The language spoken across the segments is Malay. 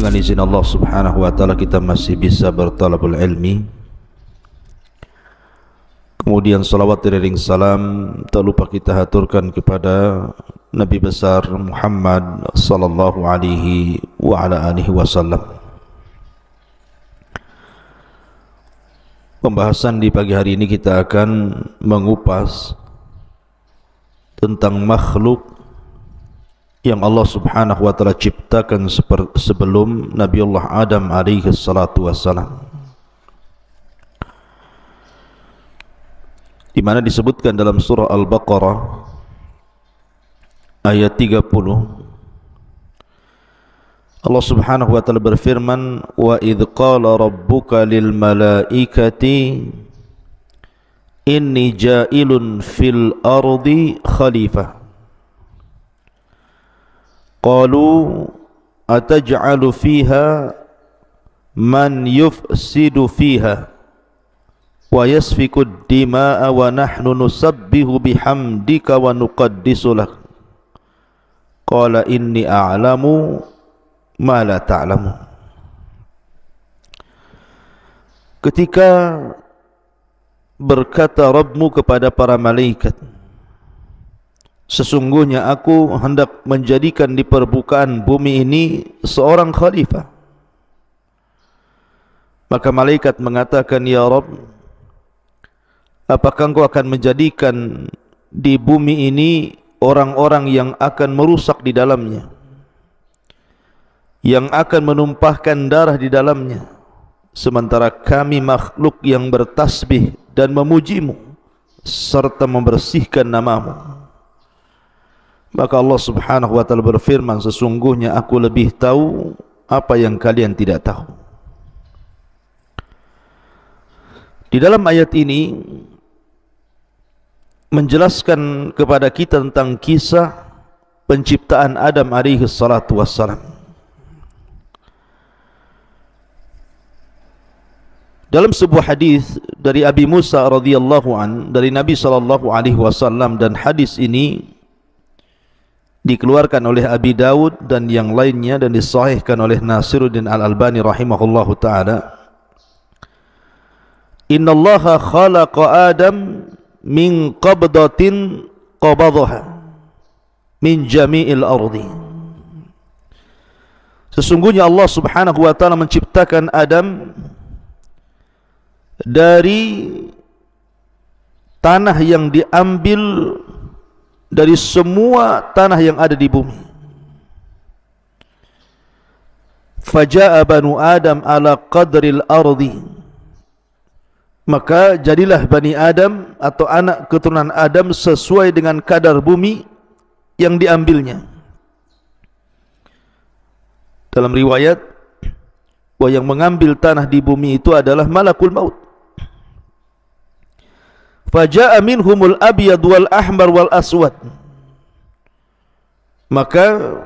Dengan izin Allah Subhanahu wa taala kita masih bisa bertalabul ilmi. Kemudian salawat dan salam tak lupa kita haturkan kepada Nabi besar Muhammad sallallahu alaihi wa ala alihi wasallam. Pembahasan di pagi hari ini kita akan mengupas tentang makhluk yang Allah Subhanahu wa taala ciptakan sebelum Nabiullah Adam alaihi salatu wassalam, di mana disebutkan dalam surah Al-Baqarah ayat 30, Allah Subhanahu wa taala berfirman, wa idh qala rabbuka lil malaikati inni ja'ilun fil ardi khalifah qalu ataj'alu fiha man yufsidu fiha wa yasfiku ad-dima'a wa nahnu nusabbihu bihamdika wa nuqaddisu lak qala inni a'lamu ma la ta'lamu. Ketika berkata Rabbmu kepada para malaikat, sesungguhnya aku hendak menjadikan di permukaan bumi ini seorang khalifah. Maka malaikat mengatakan, ya Rabb, apakah engkau akan menjadikan di bumi ini orang-orang yang akan merusak di dalamnya, yang akan menumpahkan darah di dalamnya, sementara kami makhluk yang bertasbih dan memujimu serta membersihkan namamu? Maka Allah Subhanahu wa taala berfirman, sesungguhnya aku lebih tahu apa yang kalian tidak tahu. Di dalam ayat ini menjelaskan kepada kita tentang kisah penciptaan Adam alaihi salatu wassalam. Dalam sebuah hadis dari Abi Musa radhiyallahu an dari Nabi sallallahu alaihi wasallam, dan hadis ini dikeluarkan oleh Abi Dawud dan yang lainnya dan disahihkan oleh Nasiruddin Al-Albani rahimahullahu ta'ala. Innallaha khalaqa Adam min qabdatin qabadaha min jami'il ardi. Sesungguhnya Allah Subhanahu wa ta'ala menciptakan Adam dari tanah yang diambil dari semua tanah yang ada di bumi. Faja'a banu Adam ala qadril ardi, maka jadilah Bani Adam atau anak keturunan Adam sesuai dengan kadar bumi yang diambilnya. Dalam riwayat, bahwa yang mengambil tanah di bumi itu adalah malakul maut. Faja'a minhumul abyad wal ahmar wal aswad, maka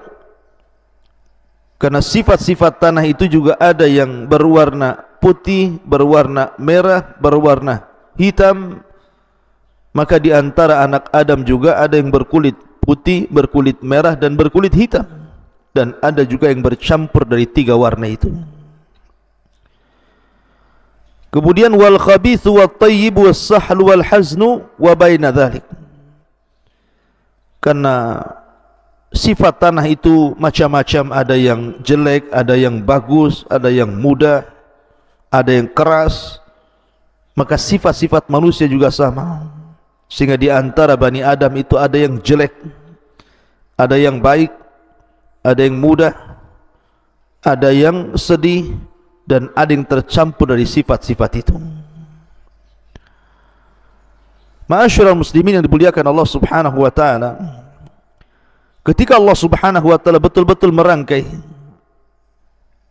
karena sifat-sifat tanah itu juga ada yang berwarna putih, berwarna merah, berwarna hitam, maka di antara anak Adam juga ada yang berkulit putih, berkulit merah dan berkulit hitam, dan ada juga yang bercampur dari tiga warna itu. Kemudian wal khabithu wat tayyibu was sahlu wal haznu wa baina dzalik. Karena sifat tanah itu macam-macam, ada yang jelek, ada yang bagus, ada yang mudah, ada yang keras. Maka sifat-sifat manusia juga sama. Sehingga di antara Bani Adam itu ada yang jelek, ada yang baik, ada yang mudah, ada yang sedih, dan ada yang tercampur dari sifat-sifat itu. Ma'asyiral muslimin yang dimuliakan Allah Subhanahu wa taala, ketika Allah Subhanahu wa taala betul-betul merangkai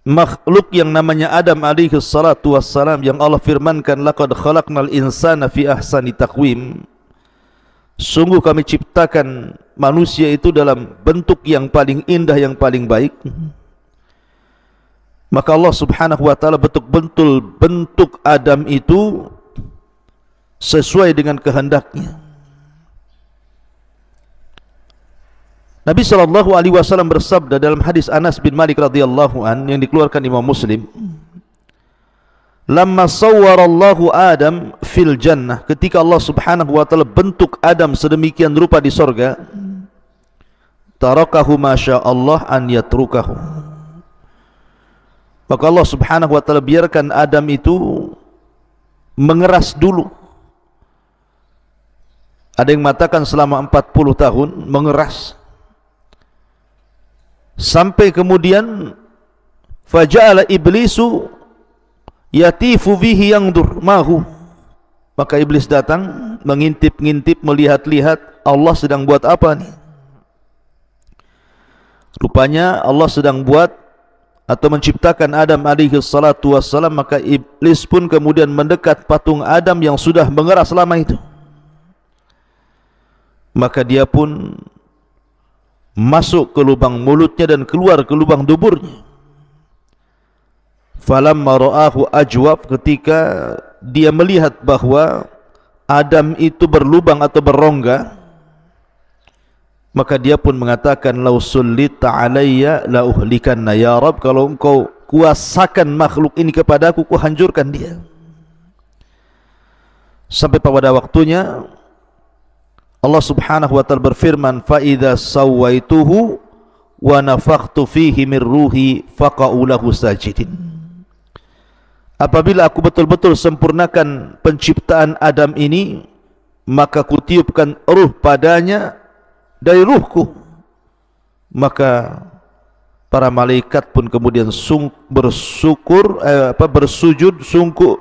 makhluk yang namanya Adam alaihi salatu wassalam, yang Allah firmankan, laqad khalaqnal insana fi ahsani taqwim, sungguh kami ciptakan manusia itu dalam bentuk yang paling indah, yang paling baik. Maka Allah Subhanahu wa taala betul-betul bentuk Adam itu sesuai dengan kehendaknya. Nabi SAW bersabda dalam hadis Anas bin Malik radhiyallahu an yang dikeluarkan Imam Muslim, lamma sawwarallahu Adam fil jannah, ketika Allah Subhanahu wa taala bentuk Adam sedemikian rupa di sorga, tarakahu masya Allah an yatrukahu, maka Allah Subhanahu wa taala biarkan Adam itu mengeras dulu. Ada yang mengatakan selama 40 tahun mengeras, sampai kemudian faja'ala iblisu yatifu bihi yangdur mahu, maka iblis datang mengintip-ngintip, melihat-lihat Allah sedang buat apa nih. Rupanya Allah sedang buat atau menciptakan Adam alaihi salatu wassalam, maka iblis pun kemudian mendekat patung Adam yang sudah mengeras lama itu, maka dia pun masuk ke lubang mulutnya dan keluar ke lubang duburnya. Falamma ra'ahu ajwab, ketika dia melihat bahwa Adam itu berlubang atau berrongga, maka dia pun mengatakan, lau sullita alayya la uhlikanna ya Rabb, kalau engkau kuasakan makhluk ini kepadaku, ku hancurkan dia. Sampai pada waktunya Allah Subhanahu wa ta'ala berfirman, fa idza sawaituhu wa nafakhtu fihi min ruhi faqa'u lahu sajidin. Apabila aku betul-betul sempurnakan penciptaan Adam ini, maka kutiupkan ruh padanya dari ruhku, maka para malaikat pun kemudian bersujud sungguh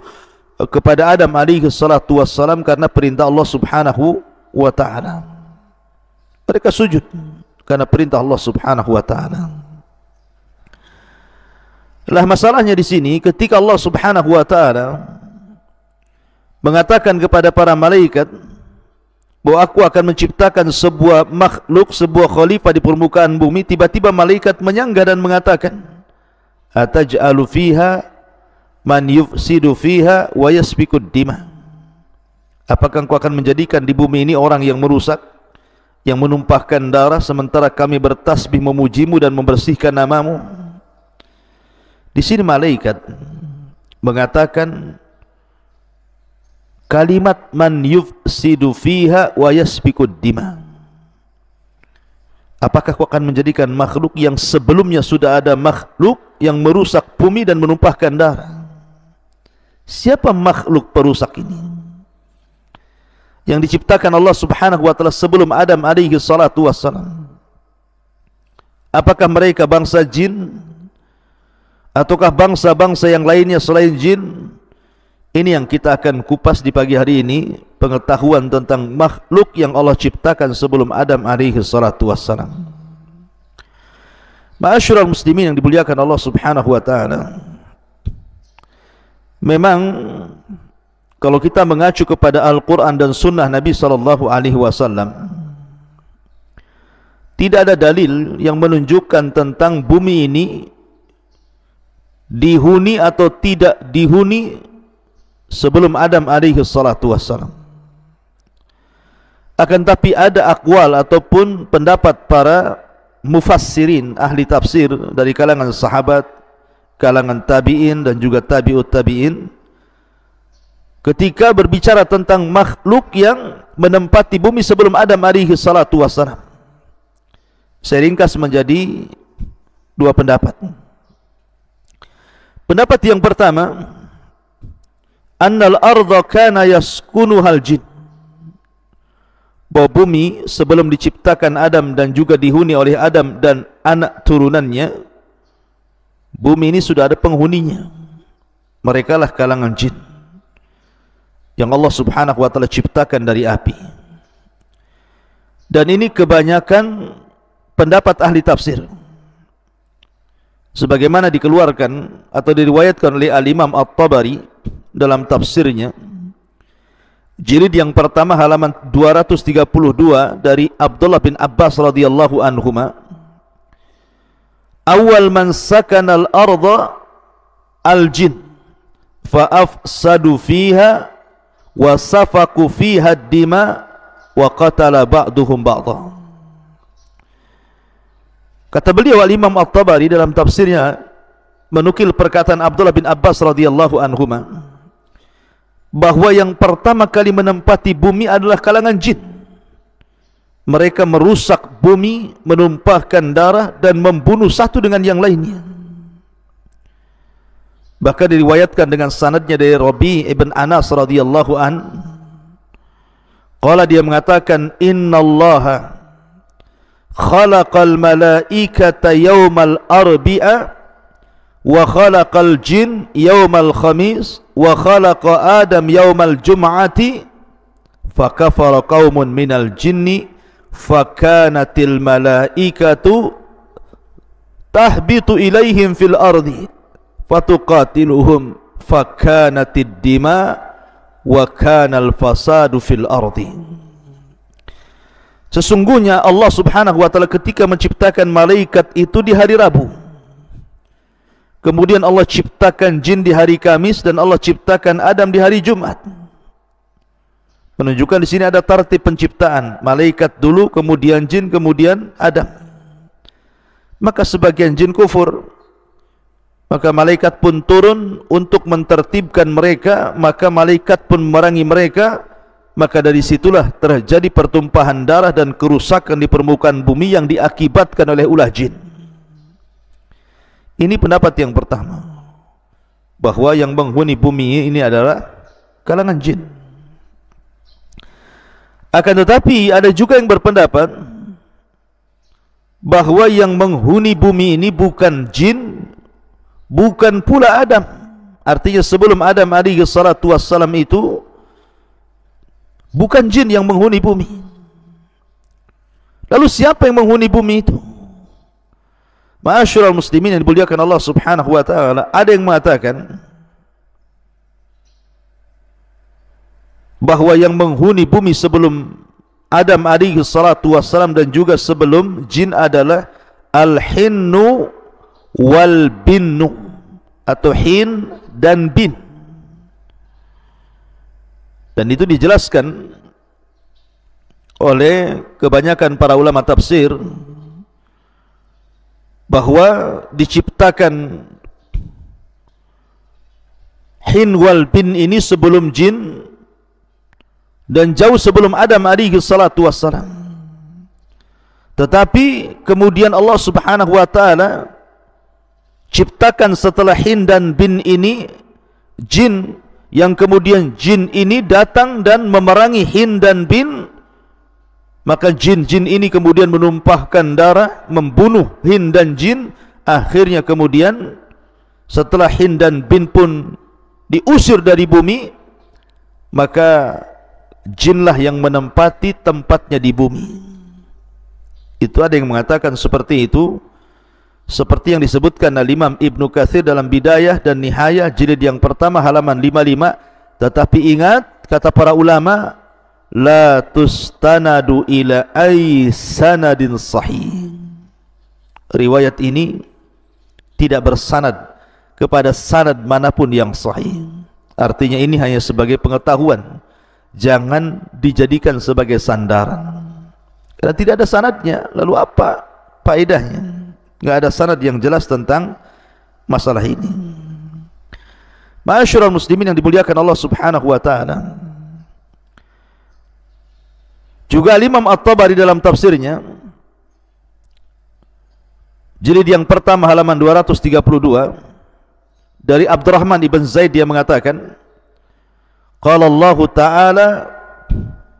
kepada Adam alaihi salatu wassalam karena perintah Allah Subhanahu wa ta'ala. Mereka sujud karena perintah Allah Subhanahu wa ta'ala. Lah masalahnya di sini, ketika Allah Subhanahu wa ta'ala mengatakan kepada para malaikat bahwa aku akan menciptakan sebuah makhluk, sebuah khalifah di permukaan bumi, tiba-tiba malaikat menyangga dan mengatakan, ataj'alu fiha man yufsidu fiha wa yasfikud dima, apakah engkau akan menjadikan di bumi ini orang yang merusak, yang menumpahkan darah, sementara kami bertasbih memujimu dan membersihkan namamu? Di sini malaikat mengatakan kalimat man yufsidu fiha wa yasfikud dima. Apakah kau akan menjadikan makhluk yang sebelumnya sudah ada makhluk yang merusak bumi dan menumpahkan darah? Siapa makhluk perusak ini yang diciptakan Allah Subhanahu wa ta'ala sebelum Adam alaihi salatu wassalam? Apakah mereka bangsa jin ataukah bangsa-bangsa yang lainnya selain jin? Ini yang kita akan kupas di pagi hari ini, pengetahuan tentang makhluk yang Allah ciptakan sebelum Adam alaihi salatu wassalam. Ma'asyiral muslimin yang dimuliakan Allah Subhanahu wa ta'ala, memang kalau kita mengacu kepada Al-Quran dan Sunnah Nabi SAW, tidak ada dalil yang menunjukkan tentang bumi ini dihuni atau tidak dihuni sebelum Adam alaihi salatu wassalam. Akan tapi ada akwal ataupun pendapat para mufassirin, ahli tafsir dari kalangan sahabat, kalangan tabi'in dan juga tabi'ut tabi'in, ketika berbicara tentang makhluk yang menempati bumi sebelum Adam alaihi salatu wassalam. Saya ringkas menjadi dua pendapat. Pendapat yang pertama, annal ardha kana yaskunuhal jin, bahwa bumi sebelum diciptakan Adam dan juga dihuni oleh Adam dan anak turunannya, bumi ini sudah ada penghuninya. Mereka lah kalangan jin yang Allah Subhanahu wa ta'ala ciptakan dari api. Dan ini kebanyakan pendapat ahli tafsir, sebagaimana dikeluarkan atau diriwayatkan oleh Al-Imam At-Tabari dalam tafsirnya, jilid yang pertama halaman 232, dari Abdullah bin Abbas radhiyallahu anhuma, awal man sakana al-ardha al-jin fa afsadu fiha wa safaku fiha ad-dima wa qatala ba'duhum ba'dha. Kata beliau Al-Imam At-Tabari dalam tafsirnya menukil perkataan Abdullah bin Abbas radhiyallahu anhuma bahwa yang pertama kali menempati bumi adalah kalangan jin. Mereka merusak bumi, menumpahkan darah dan membunuh satu dengan yang lainnya. Bahkan diriwayatkan dengan sanadnya dari Rabi' ibn Anas radhiyallahu an, qala, dia mengatakan, innallaha khalaqal malaikata yawmal arbi'a wa khalaqal jin yawmal khamis wa khalaqa adam yawmal jum'ati fakafara qaumun minal jinni fakanatil malaikatu tahbitu ilaihim fil ardi fatuqatiluhum fakanatid dima wa kanal fasadu fil ardi. Sesungguhnya Allah subhanahu wa ta'ala ketika menciptakan malaikat itu di hari Rabu, kemudian Allah ciptakan jin di hari Kamis, dan Allah ciptakan Adam di hari Jumat. Menunjukkan di sini ada tartib penciptaan, malaikat dulu, kemudian jin, kemudian Adam. Maka sebagian jin kufur, maka malaikat pun turun untuk mentertibkan mereka, maka malaikat pun memerangi mereka. Maka dari situlah terjadi pertumpahan darah dan kerusakan di permukaan bumi yang diakibatkan oleh ulah jin. Ini pendapat yang pertama, bahwa yang menghuni bumi ini adalah kalangan jin. Akan tetapi ada juga yang berpendapat bahwa yang menghuni bumi ini bukan jin, bukan pula Adam. Artinya sebelum Adam alaihi salatu wassalam itu bukan jin yang menghuni bumi. Lalu siapa yang menghuni bumi itu? Ma'asyiral muslimin yang dimuliakan Allah subhanahu wa ta'ala, ada yang mengatakan bahwa yang menghuni bumi sebelum Adam alaihi salatu wassalam dan juga sebelum jin adalah al-hinnu wal binnu, atau hin dan bin. Dan itu dijelaskan oleh kebanyakan para ulama tafsir bahwa diciptakan hin wal bin ini sebelum jin dan jauh sebelum Adam alaihi salatu wassalam. Tetapi kemudian Allah subhanahu wa ta'ala ciptakan setelah hin dan bin ini jin, yang kemudian jin ini datang dan memerangi hin dan bin. Maka jin-jin ini kemudian menumpahkan darah, membunuh hin dan jin. Akhirnya kemudian setelah hin dan bin pun diusir dari bumi, maka jinlah yang menempati tempatnya di bumi. Itu ada yang mengatakan seperti itu, seperti yang disebutkan Al-Imam Ibnu Katsir dalam Bidayah dan Nihayah jilid yang pertama halaman 55. Tetapi ingat, kata para ulama, la tustanadu ila ay sanadin sahih. Riwayat ini tidak bersanad kepada sanad manapun yang sahih. Artinya ini hanya sebagai pengetahuan, jangan dijadikan sebagai sandaran, karena tidak ada sanadnya. Lalu apa faedahnya? Enggak ada sanad yang jelas tentang masalah ini. Ma'asyiral muslimin yang dimuliakan Allah subhanahu wa ta'ala, juga Imam At-Tabari dalam tafsirnya jilid yang pertama halaman 232 dari Abdurrahman ibn Zaid, dia mengatakan, qala Allah ta'ala,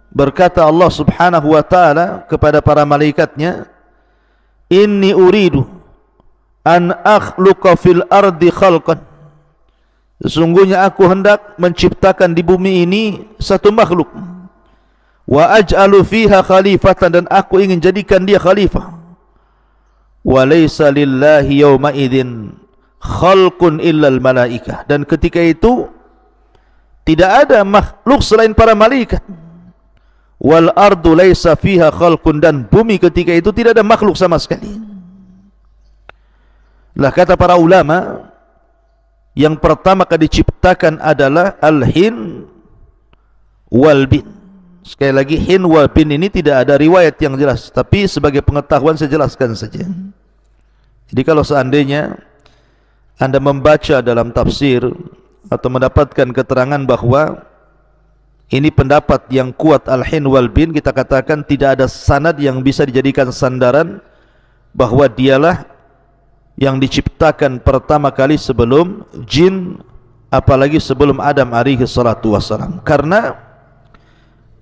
berkata Allah subhanahu wa ta'ala kepada para malaikatnya, inni uridu an akhluqa fil ardi khalqan, sesungguhnya aku hendak menciptakan di bumi ini satu makhluk, wa aj'alu fiha khalifatan, dan aku ingin jadikan dia khalifah, wa laysa lillahi yawma idzin khalqun illal malaikah, dan ketika itu tidak ada makhluk selain para malaikat, wal ardu laysa fiha khalqun, dan bumi ketika itu tidak ada makhluk sama sekali. Lah kata para ulama, yang pertama kali diciptakan adalah al-hin wal bin. Sekali lagi, hin wal bin ini tidak ada riwayat yang jelas, tapi sebagai pengetahuan saya jelaskan saja. Jadi kalau seandainya Anda membaca dalam tafsir atau mendapatkan keterangan bahwa ini pendapat yang kuat al-hin wal bin, kita katakan tidak ada sanad yang bisa dijadikan sandaran bahwa dialah yang diciptakan pertama kali sebelum jin, apalagi sebelum Adam alaihi salatu wassalam. Karena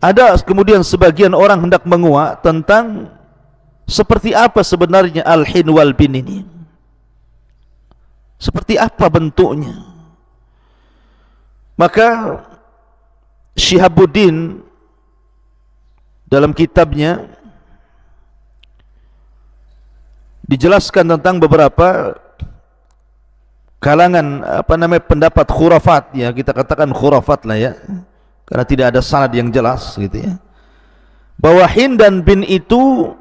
ada kemudian sebagian orang hendak menguak tentang seperti apa sebenarnya al-hin wal bin ini, seperti apa bentuknya. Maka Syihabuddin dalam kitabnya dijelaskan tentang beberapa kalangan pendapat khurafat, ya kita katakan khurafat lah ya, karena tidak ada sanad yang jelas gitu ya, bahwa hin dan bin itu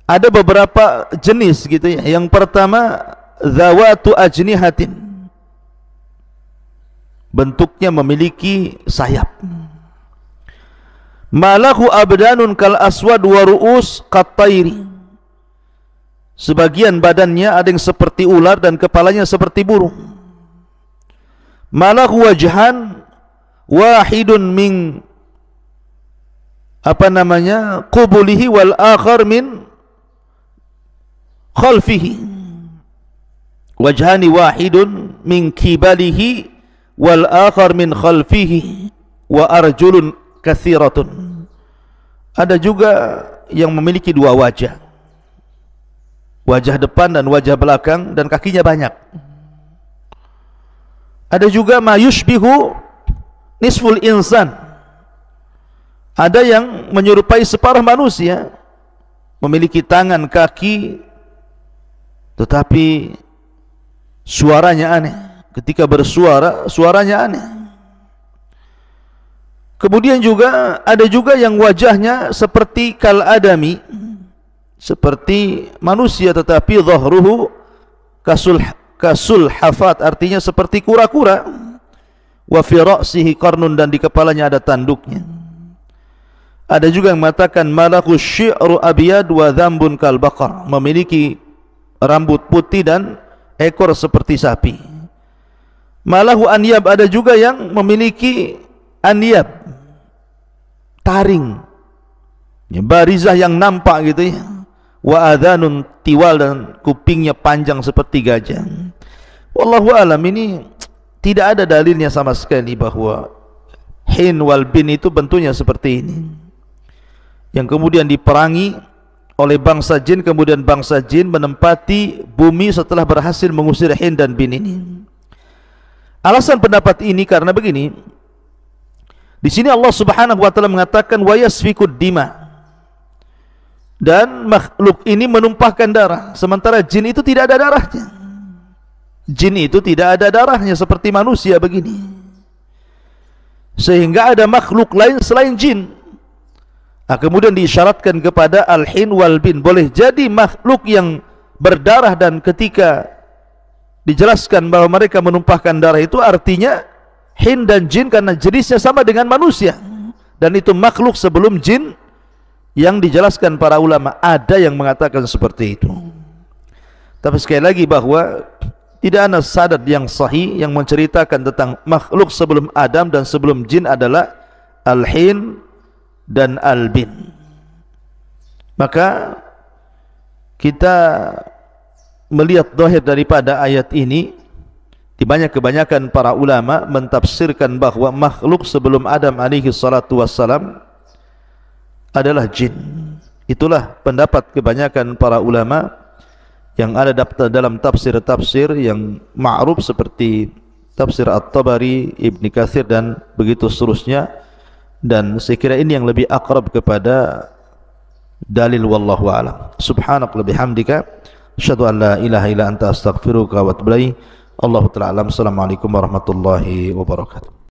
ada beberapa jenis gitu ya. Yang pertama zawatu ajnihatin, bentuknya memiliki sayap. Malahu abdanun kal aswad wa ru'us qattairi, sebagian badannya ada yang seperti ular dan kepalanya seperti burung. Malahu wajhan wahidun min qubulihi wal akhar min khalfihi, wajhani wahidun min kibalihi wal akhar min khalfihi wa arjulun kathiratun. Ada juga yang memiliki dua wajah, wajah depan dan wajah belakang, dan kakinya banyak. Ada juga ma yushbihu nisful insan, ada yang menyerupai separuh manusia, memiliki tangan, kaki, tetapi suaranya aneh. Ketika bersuara, suaranya aneh. Kemudian juga ada juga yang wajahnya seperti kal adami, seperti manusia, tetapi dhahruhu kasul hafat, artinya seperti kura-kura. Wa fi ra'sihi qarnun, dan di kepalanya ada tanduknya. Ada juga yang mengatakan malahu syi'ru abyad wa dhambun kal baqar, memiliki rambut putih dan ekor seperti sapi. Malahu anyab, ada juga yang memiliki anyab, taring, barizah yang nampak gitu ya. Wa adhanun tiwal, dan kupingnya panjang seperti gajah. Wallahu alam, ini tidak ada dalilnya sama sekali bahwa hin wal bin itu bentuknya seperti ini, yang kemudian diperangi oleh bangsa jin. Kemudian bangsa jin menempati bumi setelah berhasil mengusir hin dan bin ini. Alasan pendapat ini karena begini, di sini Allah Subhanahu wa taala mengatakan wa yasfikud dima, dan makhluk ini menumpahkan darah, sementara jin itu tidak ada darahnya. Jin itu tidak ada darahnya seperti manusia begini, sehingga ada makhluk lain selain jin. Nah, kemudian diisyaratkan kepada al-hin wal bin, boleh jadi makhluk yang berdarah, dan ketika dijelaskan bahwa mereka menumpahkan darah itu artinya hin dan jin karena jenisnya sama dengan manusia, dan itu makhluk sebelum jin yang dijelaskan para ulama. Ada yang mengatakan seperti itu, tapi sekali lagi bahwa tidak ada sanad yang sahih yang menceritakan tentang makhluk sebelum Adam dan sebelum jin adalah al-hin dan al-bin. Maka kita melihat zahir daripada ayat ini, kebanyakan para ulama mentafsirkan bahwa makhluk sebelum Adam alaihi salatu wassalam adalah jin. Itulah pendapat kebanyakan para ulama yang ada dalam tafsir-tafsir yang ma'ruf seperti tafsir At-Tabari, Ibn Katsir, dan begitu seterusnya. Dan saya kira ini yang lebih akrab kepada dalil, wallahu a'lam. Subhanaka bihamdika asyhadu an la ilaha illa anta astaghfiruka wa atubu ilaik. Allahu ta'ala alam. Assalamualaikum warahmatullahi wabarakatuh.